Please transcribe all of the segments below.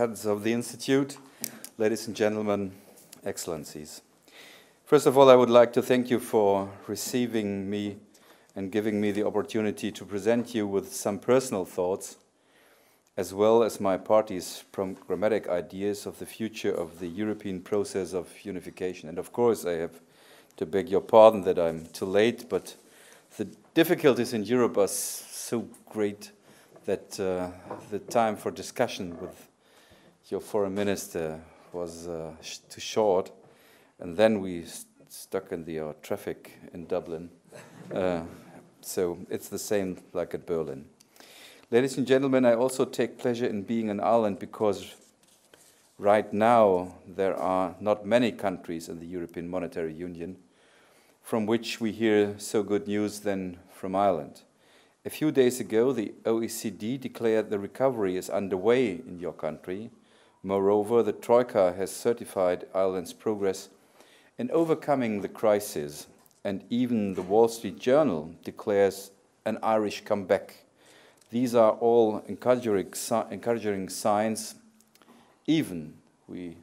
heads of the Institute, ladies and gentlemen, excellencies. First of all, I would like to thank you for receiving me and giving me the opportunity to present you with some personal thoughts, as well as my party's programmatic ideas of the future of the European process of unification. And of course, I have to beg your pardon that I'm too late, but the difficulties in Europe are so great that the time for discussion with your foreign minister was too short, and then we stuck in the traffic in Dublin. So it's the same like at Berlin. Ladies and gentlemen, I also take pleasure in being in Ireland because right now there are not many countries in the European Monetary Union from which we hear so good news than from Ireland. A few days ago, the OECD declared the recovery is underway in your country. Moreover, the Troika has certified Ireland's progress in overcoming the crisis, and even the Wall Street Journal declares an Irish comeback. These are all encouraging signs. Even we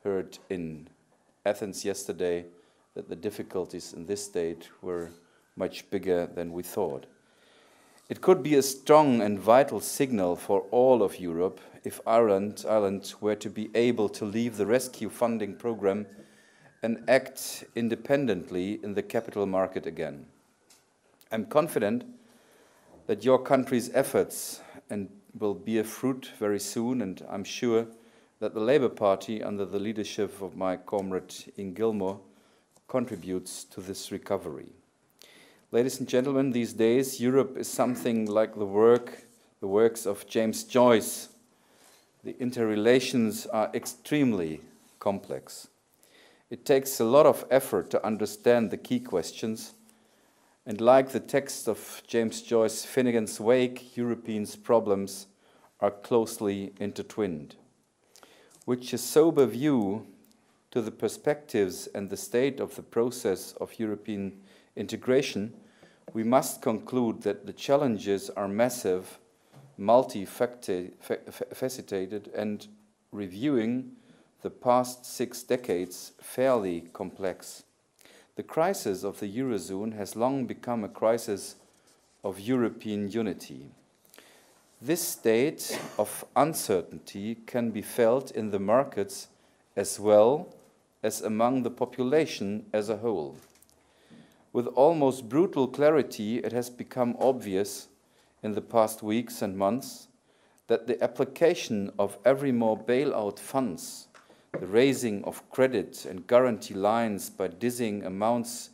heard in Athens yesterday that the difficulties in this state were much bigger than we thought. It could be a strong and vital signal for all of Europe if Ireland were to be able to leave the rescue funding program and act independently in the capital market again. I'm confident that your country's efforts will bear fruit very soon, and I'm sure that the Labour Party, under the leadership of my comrade Ian Gilmore, contributes to this recovery. Ladies and gentlemen, these days Europe is something like the works of James Joyce. The interrelations are extremely complex. It takes a lot of effort to understand the key questions, and like the text of James Joyce's Finnegan's Wake, Europeans' problems are closely intertwined. With a sober view to the perspectives and the state of the process of European integration, we must conclude that the challenges are massive, multifaceted, and reviewing the past 6 decades fairly complex. The crisis of the Eurozone has long become a crisis of European unity. This state of uncertainty can be felt in the markets as well as among the population as a whole. With almost brutal clarity, it has become obvious in the past weeks and months that the application of ever more bailout funds, the raising of credit and guarantee lines by dizzying amounts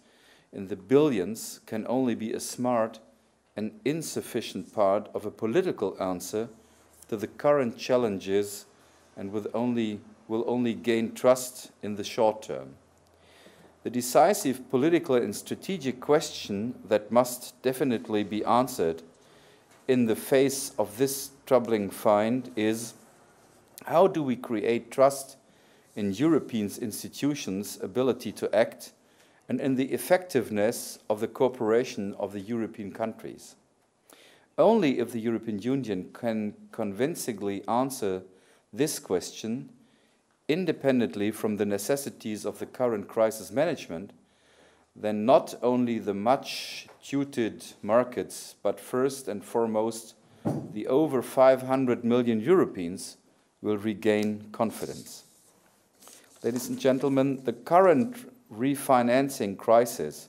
in the billions, can only be a smart and insufficient part of a political answer to the current challenges, and will only gain trust in the short term. The decisive political and strategic question that must definitely be answered in the face of this troubling find is: how do we create trust in European institutions' ability to act and in the effectiveness of the cooperation of the European countries? Only if the European Union can convincingly answer this question, independently from the necessities of the current crisis management, then not only the much-tutored markets, but first and foremost, the over 500 million Europeans will regain confidence. Ladies and gentlemen, the current refinancing crisis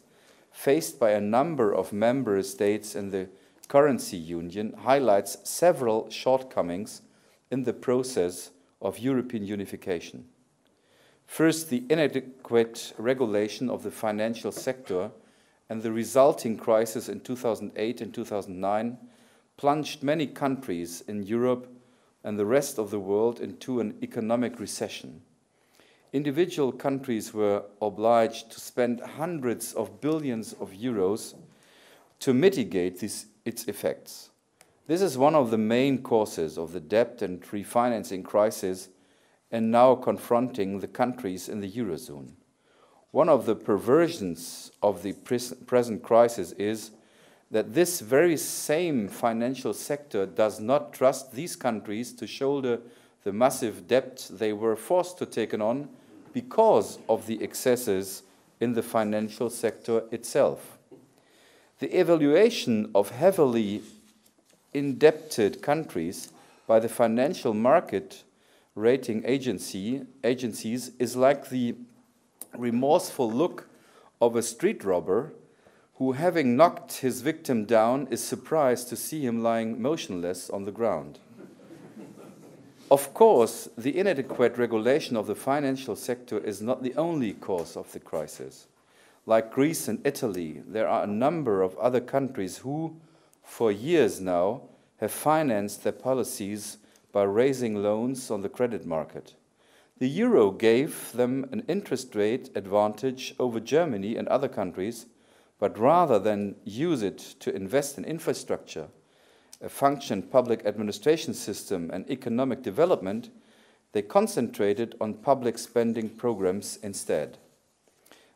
faced by a number of member states in the currency union highlights several shortcomings in the process of European unification. First, the inadequate regulation of the financial sector and the resulting crisis in 2008 and 2009 plunged many countries in Europe and the rest of the world into an economic recession. Individual countries were obliged to spend hundreds of billions of euros to mitigate its effects. This is one of the main causes of the debt and refinancing crisis and now confronting the countries in the Eurozone. One of the perversions of the present crisis is that this very same financial sector does not trust these countries to shoulder the massive debt they were forced to take on because of the excesses in the financial sector itself. The evaluation of heavily indebted countries by the financial market rating agencies is like the remorseful look of a street robber who, having knocked his victim down, is surprised to see him lying motionless on the ground. Of course, the inadequate regulation of the financial sector is not the only cause of the crisis. Like Greece and Italy, there are a number of other countries who, for years now, have financed their policies by raising loans on the credit market. The euro gave them an interest rate advantage over Germany and other countries, but rather than use it to invest in infrastructure, a functioning public administration system, and economic development, they concentrated on public spending programs instead.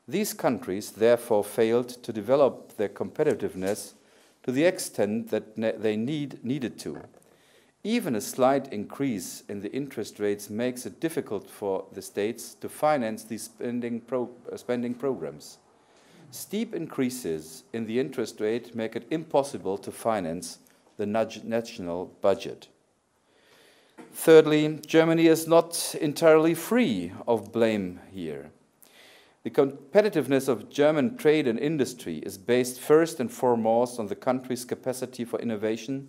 These countries therefore failed to develop their competitiveness to the extent that they needed to. Even a slight increase in the interest rates makes it difficult for the states to finance these spending programs. Steep increases in the interest rate make it impossible to finance the national budget. Thirdly, Germany is not entirely free of blame here. The competitiveness of German trade and industry is based first and foremost on the country's capacity for innovation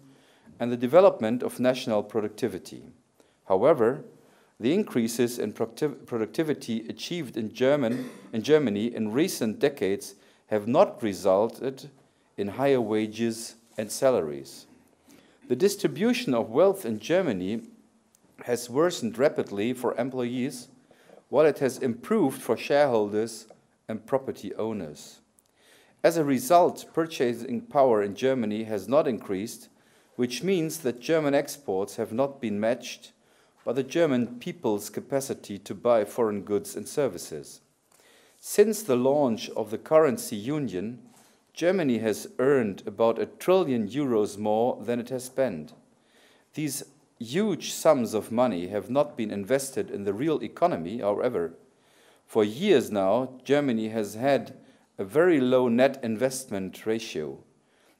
and the development of national productivity. However, the increases in productivity achieved in Germany in recent decades have not resulted in higher wages and salaries. The distribution of wealth in Germany has worsened rapidly for employees, while it has improved for shareholders and property owners. As a result, purchasing power in Germany has not increased, which means that German exports have not been matched by the German people's capacity to buy foreign goods and services. Since the launch of the currency union, Germany has earned about €1 trillion more than it has spent. These huge sums of money have not been invested in the real economy, however. For years now, Germany has had a very low net investment ratio.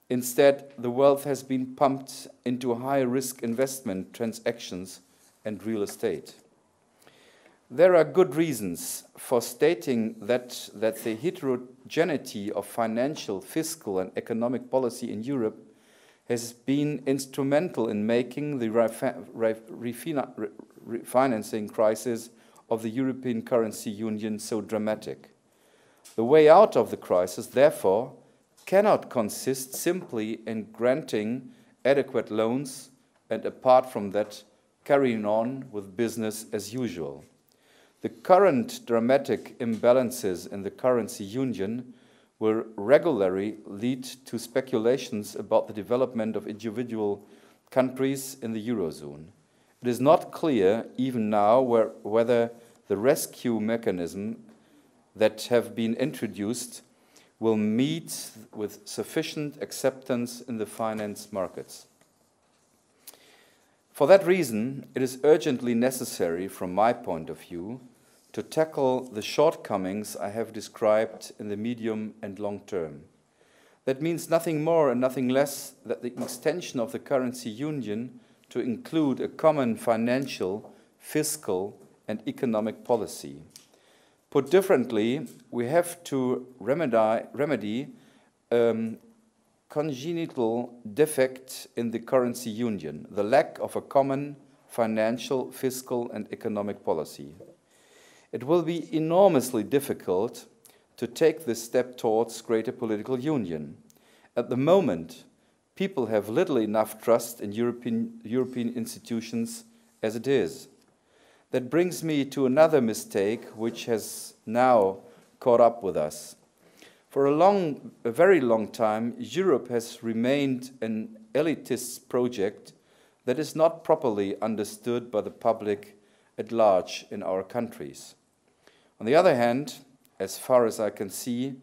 Instead, the wealth has been pumped into high-risk investment transactions and real estate. There are good reasons for stating that the heterogeneity of financial, fiscal, and economic policy in Europe has been instrumental in making the refinancing crisis of the European currency union so dramatic. The way out of the crisis, therefore, cannot consist simply in granting adequate loans and, apart from that, carrying on with business as usual. The current dramatic imbalances in the currency union will regularly lead to speculations about the development of individual countries in the Eurozone. It is not clear, even now, whether the rescue mechanism that have been introduced will meet with sufficient acceptance in the finance markets. For that reason, it is urgently necessary, from my point of view, to tackle the shortcomings I have described in the medium and long term. That means nothing more and nothing less than the extension of the currency union to include a common financial, fiscal, and economic policy. Put differently, we have to remedy congenital defect in the currency union, the lack of a common financial, fiscal, and economic policy. It will be enormously difficult to take this step towards greater political union. At the moment, people have little enough trust in European institutions as it is. That brings me to another mistake which has now caught up with us. For a very long time, Europe has remained an elitist project that is not properly understood by the public at large in our countries. On the other hand, as far as I can see,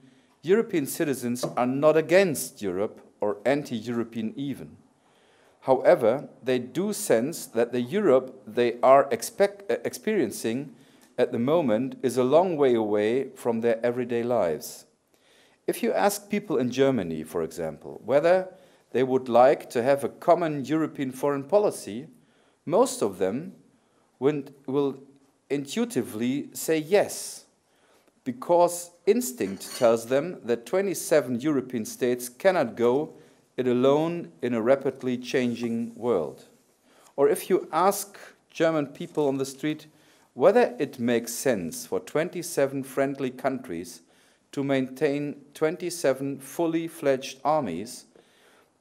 European citizens are not against Europe or anti-European even. However, they do sense that the Europe they are experiencing at the moment is a long way away from their everyday lives. If you ask people in Germany, for example, whether they would like to have a common European foreign policy, most of them will intuitively say yes, because instinct tells them that 27 European states cannot go it alone in a rapidly changing world. Or if you ask German people on the street whether it makes sense for 27 friendly countries to maintain 27 fully fledged armies,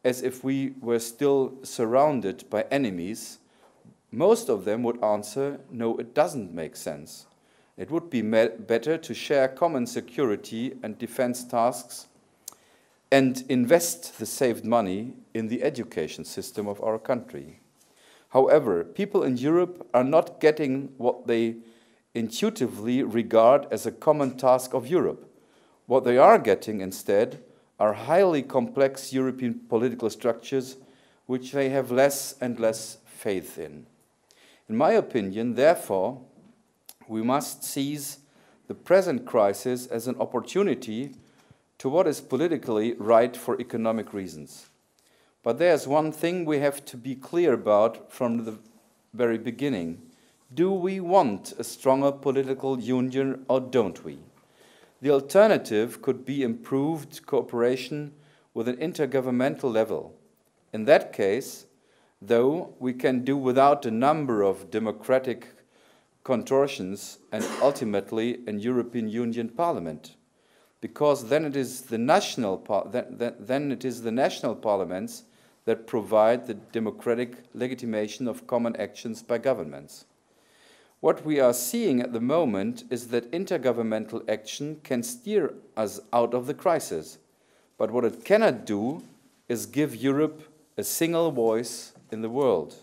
as if we were still surrounded by enemies, most of them would answer, no, it doesn't make sense. It would be better to share common security and defense tasks and invest the saved money in the education system of our country. However, people in Europe are not getting what they intuitively regard as a common task of Europe. What they are getting instead are highly complex European political structures which they have less and less faith in. In my opinion, therefore, we must seize the present crisis as an opportunity to what is politically right for economic reasons. But there's one thing we have to be clear about from the very beginning. Do we want a stronger political union or don't we? The alternative could be improved cooperation with an intergovernmental level. In that case, though, we can do without a number of democratic contortions and ultimately an European Union Parliament, because then it is the national parliaments that provide the democratic legitimation of common actions by governments. What we are seeing at the moment is that intergovernmental action can steer us out of the crisis, but what it cannot do is give Europe a single voice in the world.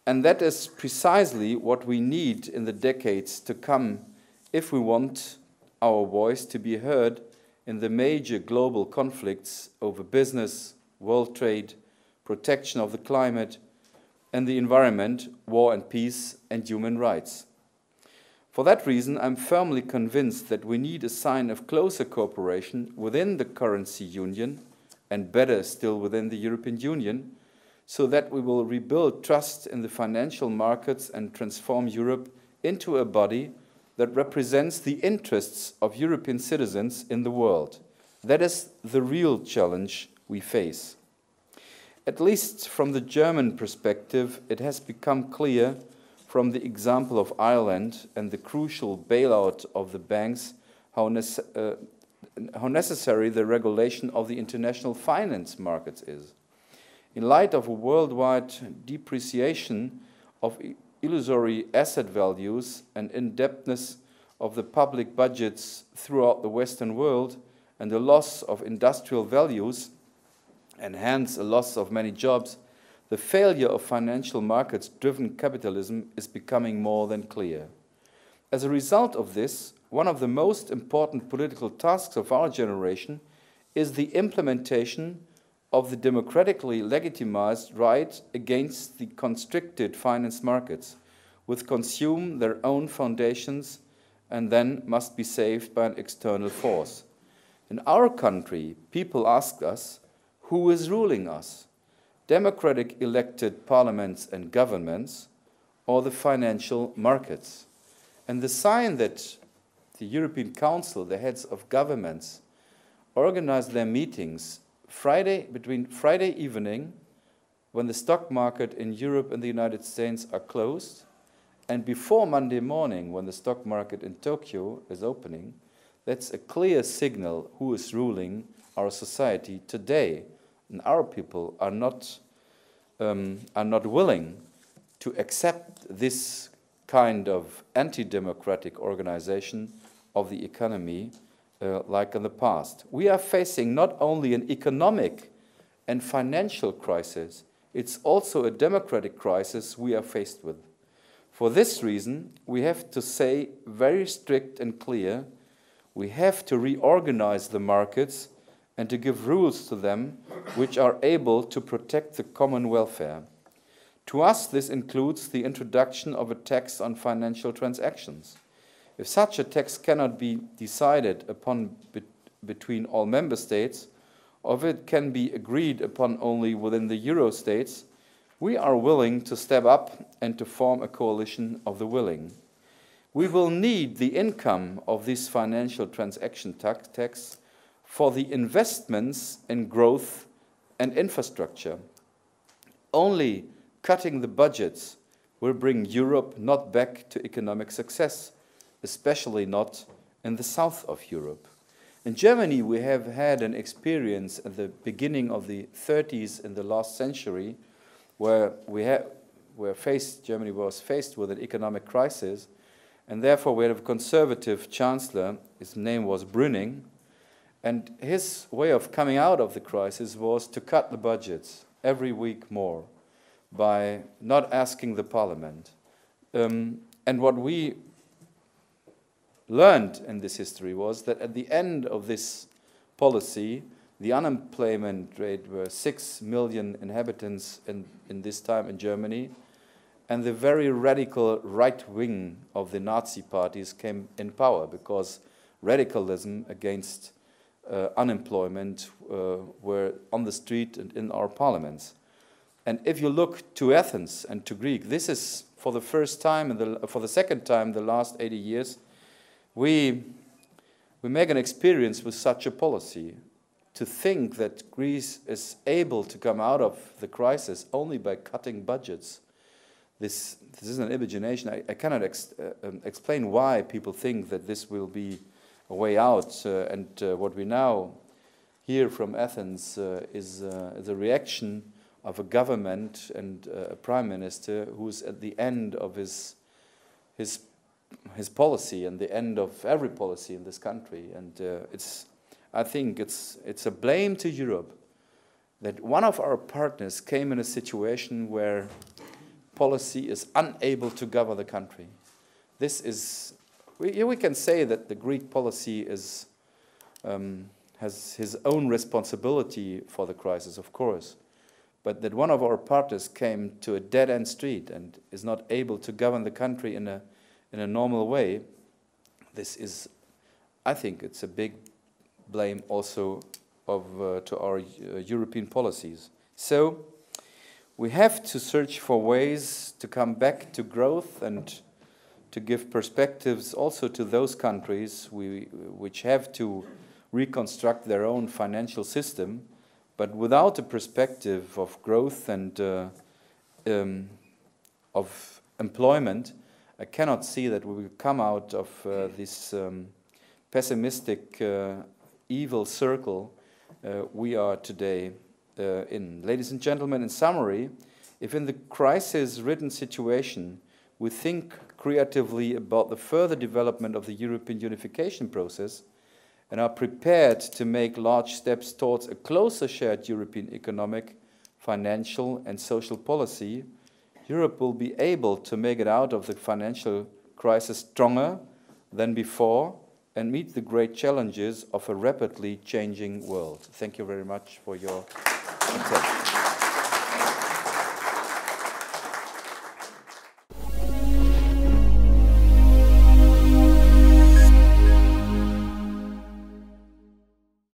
And that is precisely what we need in the decades to come if we want our voice to be heard in the major global conflicts over business, world trade, protection of the climate and the environment, war and peace, and human rights. For that reason, I'm firmly convinced that we need a sign of closer cooperation within the currency union, and better still within the European Union, so that we will rebuild trust in the financial markets and transform Europe into a body that represents the interests of European citizens in the world. That is the real challenge we face. At least from the German perspective, it has become clear from the example of Ireland and the crucial bailout of the banks how necessary the regulation of the international finance markets is. In light of a worldwide depreciation of illusory asset values and indebtedness of the public budgets throughout the Western world, and the loss of industrial values, and hence a loss of many jobs, the failure of financial markets-driven capitalism is becoming more than clear. As a result of this, one of the most important political tasks of our generation is the implementation of the democratically legitimized right against the constricted finance markets, which consume their own foundations and then must be saved by an external force. In our country, people ask us, who is ruling us? Democratic elected parliaments and governments, or the financial markets? And the sign that the European Council, the heads of governments, organize their meetings between Friday evening, when the stock market in Europe and the United States are closed, and before Monday morning, when the stock market in Tokyo is opening, that's a clear signal who is ruling our society today. And our people are not willing to accept this kind of anti-democratic organization of the economy like in the past. We are facing not only an economic and financial crisis, it's also a democratic crisis we are faced with. For this reason, we have to say very strict and clear, we have to reorganize the markets and to give rules to them which are able to protect the common welfare. To us, this includes the introduction of a tax on financial transactions. If such a tax cannot be decided upon between all member states, or if it can be agreed upon only within the Euro states, we are willing to step up and to form a coalition of the willing. We will need the income of this financial transaction tax for the investments in growth and infrastructure. Only cutting the budgets will bring Europe not back to economic success, especially not in the south of Europe. In Germany, we have had an experience at the beginning of the 30s in the last century where Germany was faced with an economic crisis, and therefore we had a conservative chancellor. His name was Brüning, and his way of coming out of the crisis was to cut the budgets every week more by not asking the parliament. And what we learned in this history was that at the end of this policy, the unemployment rate were 6 million inhabitants in this time in Germany, and the very radical right wing of the Nazi parties came in power because radicalism against unemployment were on the street and in our parliaments. And if you look to Athens and to Greece, this is for the first time, for the second time in the last 80 years, we make an experience with such a policy. To think that Greece is able to come out of the crisis only by cutting budgets, this is an imagination. I cannot explain why people think that this will be a way out. And what we now hear from Athens is a reaction of a government and a prime minister who's at the end of his policy and the end of every policy in this country. And I think it's a blame to Europe that one of our partners came in a situation where policy is unable to govern the country. This is, we can say that the Greek policy is, has his own responsibility for the crisis, of course, but that one of our partners came to a dead-end street and is not able to govern the country in a normal way, this is, I think it's a big blame also to our European policies. So we have to search for ways to come back to growth and to give perspectives also to those countries which have to reconstruct their own financial system, but without a perspective of growth and of employment, I cannot see that we will come out of this pessimistic, evil circle we are today in. Ladies and gentlemen, in summary, if in the crisis-ridden situation we think creatively about the further development of the European unification process and are prepared to make large steps towards a closer shared European economic, financial and social policy, Europe will be able to make it out of the financial crisis stronger than before and meet the great challenges of a rapidly changing world. Thank you very much for your attention.